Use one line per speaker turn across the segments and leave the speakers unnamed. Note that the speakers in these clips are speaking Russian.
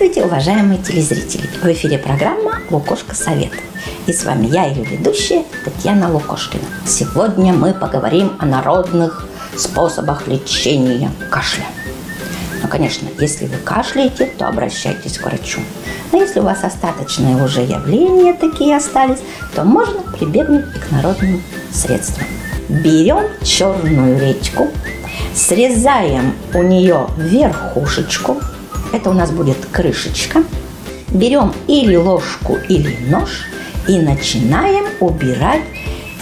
Здравствуйте, уважаемые телезрители! В эфире программа «Лукошко совет». И с вами я, ее ведущая, Татьяна Лукошкина. Сегодня мы поговорим о народных способах лечения кашля. Ну, конечно, если вы кашляете, то обращайтесь к врачу. Но если у вас остаточные уже явления такие остались, то можно прибегнуть и к народным средствам. Берем черную редьку, срезаем у нее верхушечку, это у нас будет крышечка, берем или ложку, или нож и начинаем убирать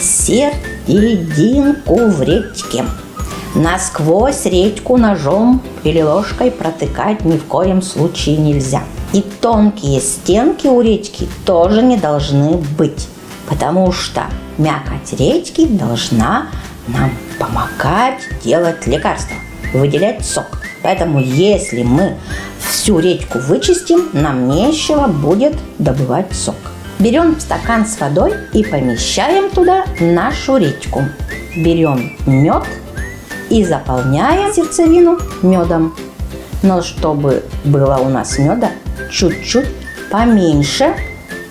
серединку в редьке. Насквозь редьку ножом или ложкой протыкать ни в коем случае нельзя. И тонкие стенки у редьки тоже не должны быть, потому что мякоть редьки должна нам помогать делать лекарства, выделять сок. Поэтому если мы всю редьку вычистим, нам нечего будет добывать сок. Берем стакан с водой и помещаем туда нашу редьку. Берем мед и заполняем сердцевину медом. Но чтобы было у нас меда чуть-чуть поменьше,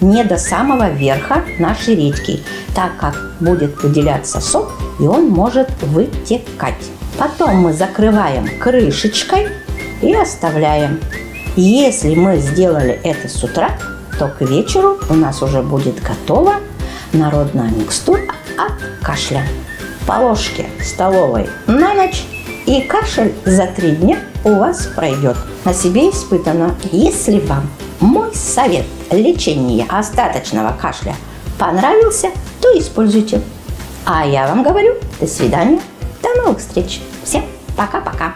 не до самого верха нашей редьки, так как будет выделяться сок, и он может вытекать. Потом мы закрываем крышечкой и оставляем. Если мы сделали это с утра, то к вечеру у нас уже будет готова народная микстура от кашля. По ложке столовой на ночь, и кашель за 3 дня у вас пройдет. На себе испытано. Если вам мой совет лечения остаточного кашля понравился, то используйте. А я вам говорю, до свидания, до новых встреч. Всем пока-пока.